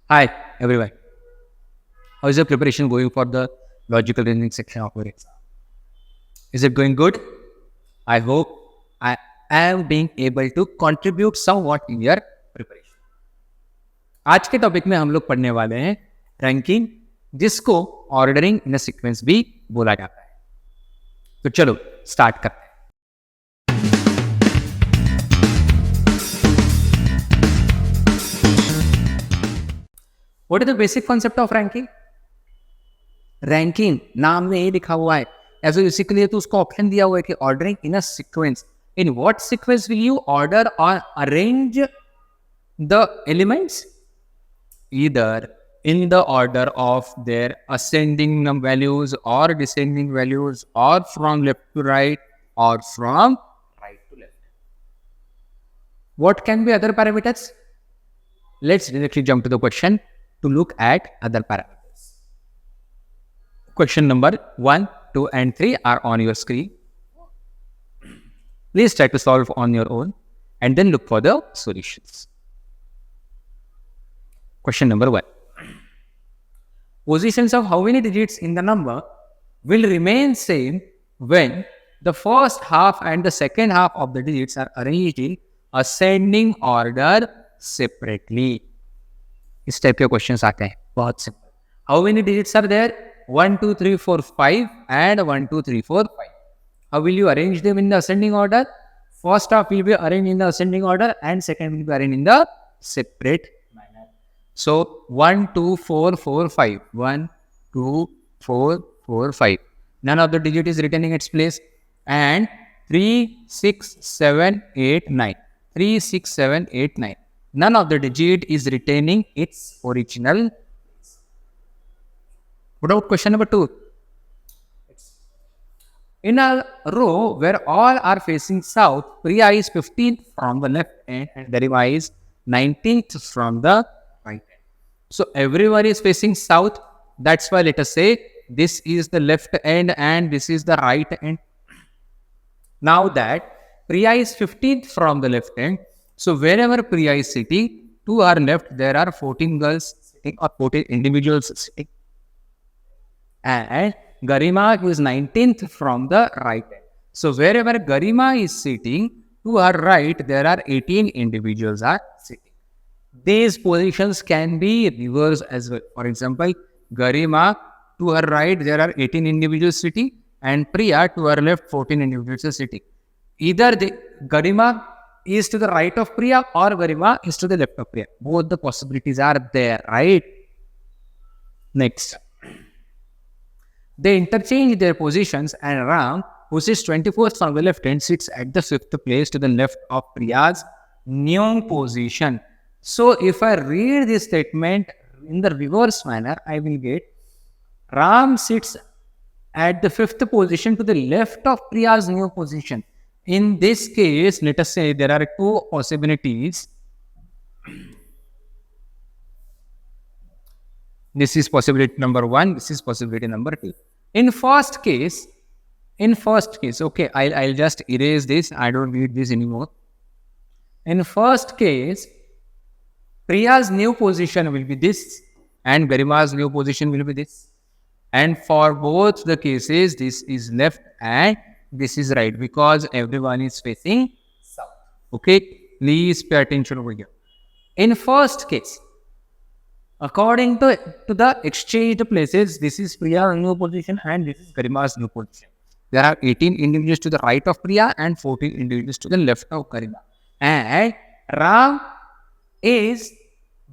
Hi, everyone. How is your preparation going for the logical reasoning section of your exam? Is it going good? I hope I am being able to contribute somewhat in your preparation. आज के topic में हम लोग पढ़ने वाले हैं ranking, जिसको ordering in a sequence भी बोला जाता है. तो चलो स्टार्ट करते हैं. What is the basic concept of ranking? Ranking नाम में ही लिखा हुआ है. ऐसे इसी के लिए तो उसको ऑप्शन दिया हुआ है कि ordering in a sequence. In what sequence will you order or arrange the elements? Either in the order of their ascending values or descending values, or from left to right, or from right to left. What can be other parameters? Let's directly jump to the question to look at other parameters. Question number 1, 2 and 3 are on your screen. Please try to solve on your own and then look for the solutions. Question number 1. Positions of how many digits in the number will remain same when the first half and the second half of the digits are arranged in ascending order separately? इस type के questions आते हैं. बहुत simple. How many digits are there? 1, 2, 3, 4, 5 and 1, 2, 3, 4, 5. How will you arrange them in the ascending order? First half will be arranged in the ascending order and second will be arranged in the separate manner. So 1, 2, 4, 4, 5. 1, 2, 4, 4, 5. None of the digit is written in its place. And 3, 6, 7, 8, 9. 3, 6, 7, 8, 9. None of the digit is retaining its original place. What about question number 2? In a row where all are facing south, Priya is 15th from the left end and Garima is 19th from the right end. So everyone is facing south. That's why let us say this is the left end and this is the right end. Now that Priya is 15th from the left end, so wherever Priya is sitting, to her left there are 14 girls sitting or 14 individuals sitting. And Garima is 19th from the right end. So wherever Garima is sitting, to her right there are 18 individuals are sitting. These positions can be reversed as well. For example, Garima, to her right there are 18 individuals sitting, and Priya, to her left 14 individuals are sitting. Either Garima is to the right of Priya or Garima is to the left of Priya. Both the possibilities are there, right? Next. They interchange their positions and Ram, who sits 24th from the left hand, sits at the 5th place to the left of Priya's new position. So if I read this statement in the reverse manner, I will get Ram sits at the 5th position to the left of Priya's new position. In this case, let us say there are two possibilities. This is possibility number 1. This is possibility number 2. In first case, okay, I'll just erase this. I don't need this anymore. In first case, Priya's new position will be this and Garima's new position will be this. And for both the cases, this is left and this is right because everyone is facing south. Okay, please pay attention over here. In first case, according to the exchanged places, this is Priya's new position and this is Garima's new position. There are 18 individuals to the right of Priya and 14 individuals to the left of Garima. And Ram is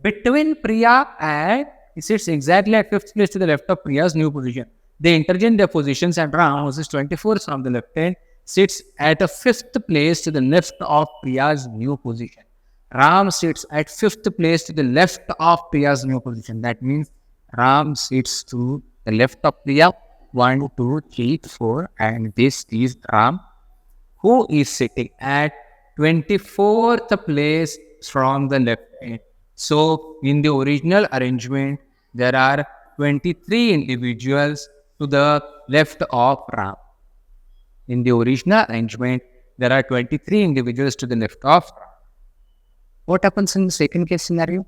between Priya and he sits exactly at 5th place to the left of Priya's new position. They interchange their positions and Ram, who is 24th from the left hand, sits at the 5th place to the left of Priya's new position. Ram sits at 5th place to the left of Priya's new position. That means Ram sits to the left of Priya. 1, 2, 3, 4, and this is Ram, who is sitting at 24th place from the left end. So in the original arrangement, there are 23 individuals to the left of Ram. In the original arrangement, there are 23 individuals to the left of Ram. What happens in the second case scenario?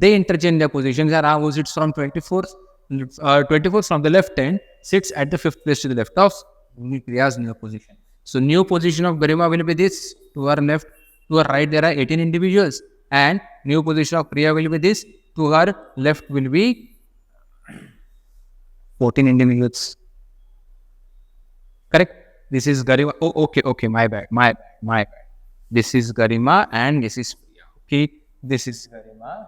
They interchange their positions, and Ram, who sits from 24th from the left hand, sits at the 5th place to the left of Priya's new position. So new position of Garima will be this. To her left, to her right, there are 18 individuals, and new position of Priya will be this. To her left will be 14 individuals. Correct? This is Garima. Oh, okay. My bad. This is Garima and this is Priya. Okay, this is Garima.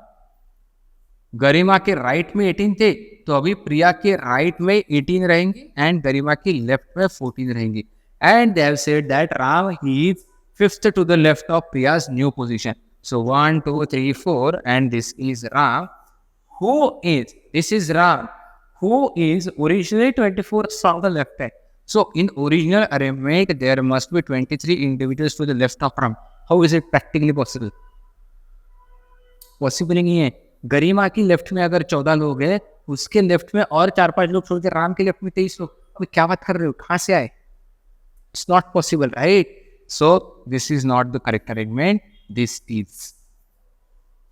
गरिमा के right में 18 थे, तो अभी प्रिया के right में 18 रहेंगे and गरिमा के left में 14 रहेंगे. And they have said that Ram he is fifth to the left of Priya's new position. So 1 2 3 4 and this is Ram this is Ram who is originally 24th from the left hand. So in original arrangement there must be 23 individuals to the left of Ram. How is it practically possible? Possible नहीं है. गरिमा की left में अगर 14 लोग हैं, उसके left में और 4-5 लोग छोड़ के राम के लेफ्ट में 23 लोग. अभी क्या बात कर रहे हो, कहां से आए? It's not possible, right? So this is not the correct arrangement. This is.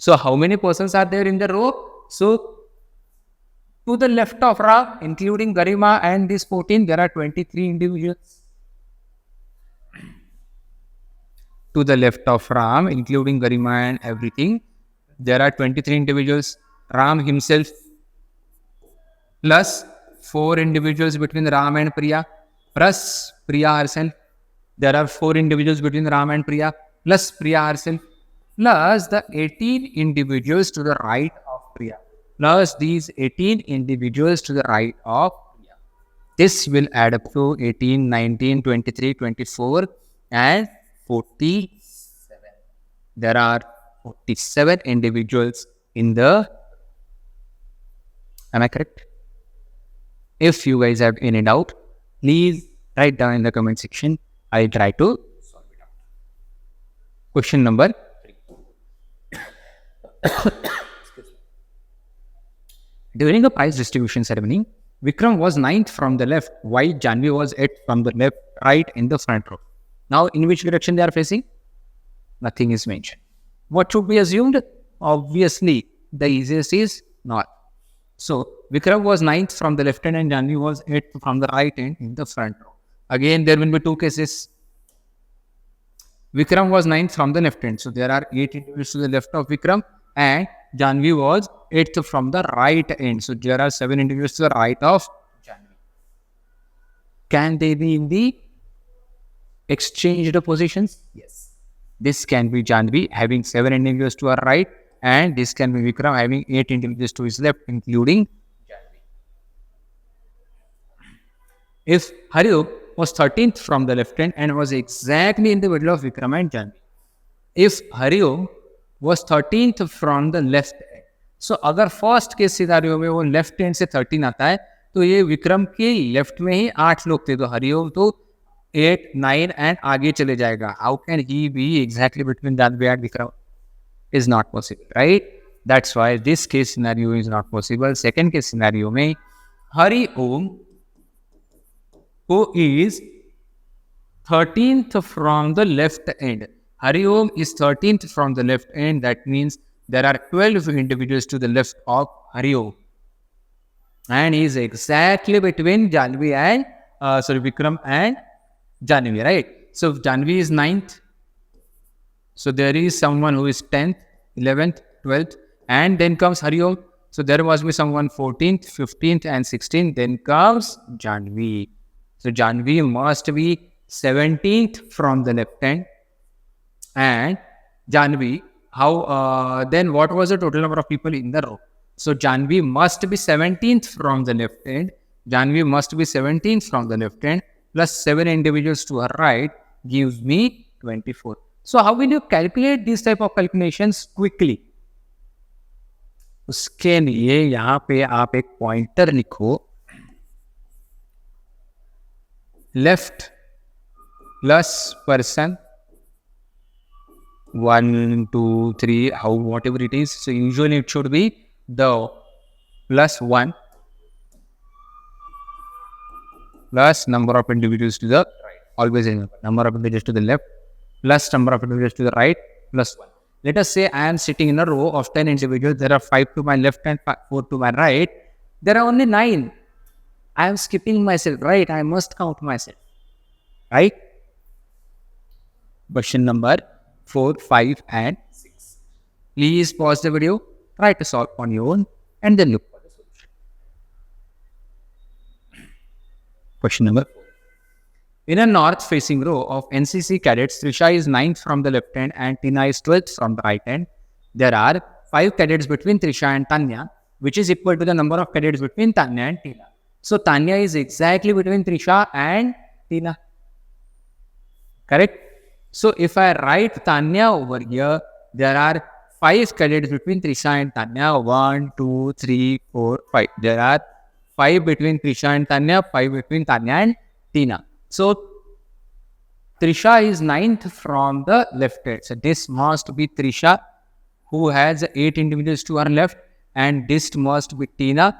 So how many persons are there in the row? So to the left of Ram, including Garima and this 14, there are 23 individuals. To the left of Ram, including Garima and everything, there are 23 individuals. Ram himself plus 4 individuals between Ram and Priya plus Priya herself. There are 4 individuals between Ram and Priya plus Priya herself plus the 18 individuals to the right of Priya plus these 18 individuals to the right of Priya. This will add up to 18, 19, 23, 24 and 47. There are 47 individuals in the. Am I correct? If you guys have any doubt, please write down in the comment section. I'll try to solve it out. Question number 3. During the prize distribution ceremony, Vikram was 9th from the left, while Janvi was 8th from the left, right in the front row. Now, in which direction they are facing? Nothing is mentioned. What should be assumed? Obviously, the easiest is north. So, Vikram was 9th from the left hand and Janvi was 8th from the right hand in the front row. Again, there will be 2 cases. Vikram was 9th from the left hand. So, there are 8 individuals to the left of Vikram and Janvi was 8th from the right end. So, there are 7 individuals to the right of Janvi. Can they be in the exchanged positions? Yes. This can be Janvi having 7 individuals to her right and this can be Vikram having 8 individuals to his left, including Janvi. If Hariom was 13th from the left hand and was exactly in the middle of Vikram and Janvi. If Hariom was 13th from the left hand. So अगर first case scenario में वो left hand से 13 आता है, तो ये विक्रम के left में ही 8 लोग थे, तो हरिओम तो 8, 9 एंड आगे चले जाएगा. How can he be exactly between Janhvi and Vikram? Is not possible, right? That's why this case scenario is not possible. Second case scenario में Hariom who is 13th from the left end. Hariom is 13th from the left end. That means there are 12 individuals to the left of Hariom. And he is exactly between Janvi and Vikram and Janvi, right? So Janvi is 9th. So there is someone who is 10th, 11th, 12th, and then comes Hariom. So there must be someone 14th, 15th, and 16th. Then comes Janvi. So Janvi must be 17th from the left hand. And Janvi, then what was the total number of people in the row? So Janvi must be 17th from the left hand. Janvi must be 17th from the left hand plus 7 individuals to her right gives me 24. So how will you calculate these type of calculations quickly? उसके लिए यहाँ पे आप एक pointer लिखो. Left plus person 1, 2, 3, whatever it is. So usually it should be the plus 1 plus number of individuals to the right. Always remember number of individuals to the left plus number of individuals to the right plus 1. Let us say I am sitting in a row of 10 individuals. There are 5 to my left and 4 to my right. There are only 9. I am skipping myself, right? I must count myself, right? Question number 4, 5 and 6. Please pause the video, try to solve on your own and then look for the solution. Question number 4. In a north-facing row of NCC cadets, Trisha is 9th from the left hand and Tina is 12th from the right hand. There are 5 cadets between Trisha and Tanya, which is equal to the number of cadets between Tanya and Tina. So, Tanya is exactly between Trisha and Tina. Correct? So, if I write Tanya over here, there are 5 cadets between Trisha and Tanya. 1, 2, 3, 4, 5. There are 5 between Trisha and Tanya, 5 between Tanya and Tina. So, Trisha is 9th from the left hand. So, this must be Trisha, who has 8 individuals to her left, and this must be Tina.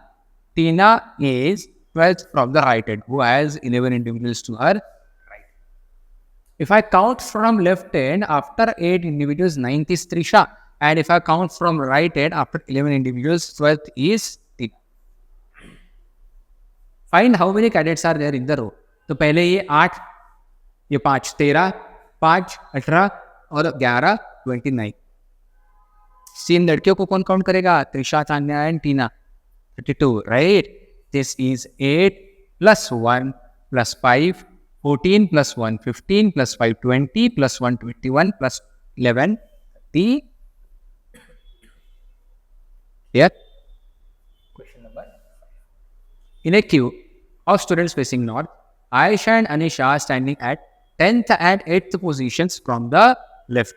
Tina is 12th from the right hand, who has 11 individuals to her right. If I count from left hand, after 8 individuals, 9th is Trisha. And if I count from right hand, after 11 individuals, 12th is Tina. Find how many cadets are there in the row. तो पहले ये 8, ये 5, 13, 5, 18 और 11, 29. तीन लड़कियों को कौन count करेगा? Trisha, Tanya and Tina. 32, right? This is 8 plus 1 plus 5, 14 plus 1, 15 plus 5, 20 plus 1, 21 plus 11, 30. Here. Question number 5. In a queue of students facing north, Aisha and Anisha are standing at 10th and 8th positions from the left.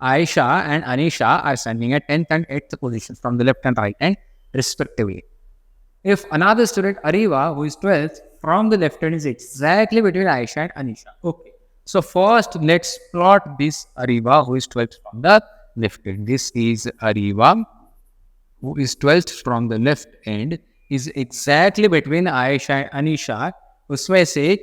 Aisha and Anisha are standing at 10th and 8th positions from the left and right hand, respectively. If another student, Ariva, who is 12th from the left hand, is exactly between Aisha and Anisha. Okay. So first, let's plot this Ariva, who is 12th from the left hand. This is Ariva, who is 12th from the left end, is exactly between Aisha and Anisha. Usme se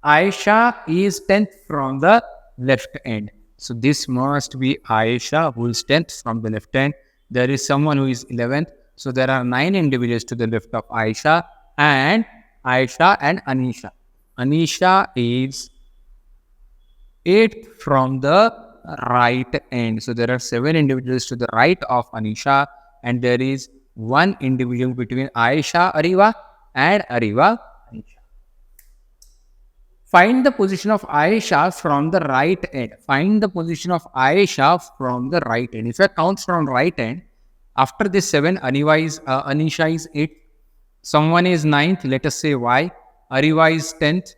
Aisha is 10th from the left end. So this must be Aisha, who is 10th from the left end. There is someone who is 11th. So there are 9 individuals to the left of Aisha and Anisha. Anisha is 8th from the right end. So there are 7 individuals to the right of Anisha, and there is 1 individual between Aisha, Ariva and Ariva, Anisha. Find the position of Aisha from the right end. Find the position of Aisha from the right end. If I count from right end, after this 7, Anisha is 8. Someone is 9th, let us say Y. Ariva is 10th.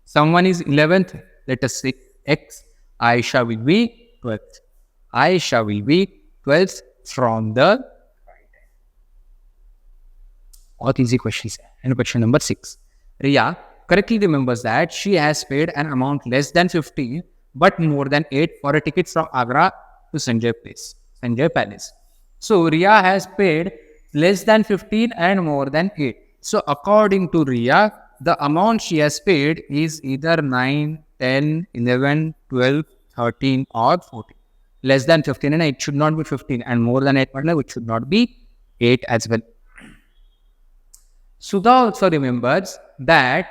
Someone is 11th, let us say X. Aisha will be 12th. Aisha will be 12th from the right hand. All easy questions. And question number 6. Riya correctly remembers that she has paid an amount less than 50 but more than 8 for a ticket from Agra to Sanjay Palace. So Riya has paid less than 15 and more than 8. So according to Riya, the amount she has paid is either 9, 10, 11, 12, 13 or 14. Less than 15 and it should not be 15, and more than 8, which should not be 8 as well. Sudha also remembers that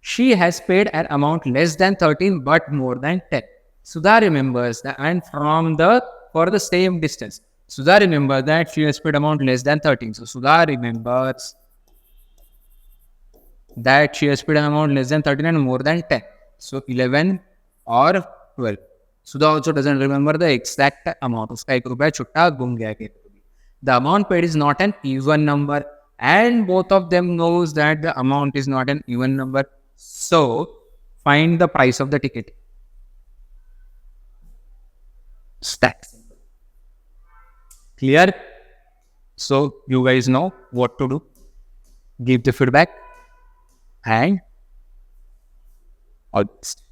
she has paid an amount less than 13 but more than 10. Sudha remembers that, and for the same distance, Sudha remembers that she has paid amount less than 13. So Sudha remembers that she has paid an amount less than 13 and more than 10. So 11 or 12. Sudha also doesn't remember the exact amount. Uska 1 rupaya chutta gum gaya. The amount paid is not an even number, and both of them knows that the amount is not an even number. So find the price of the ticket. Stack. Clear? So you guys know what to do. Give the feedback and all the best.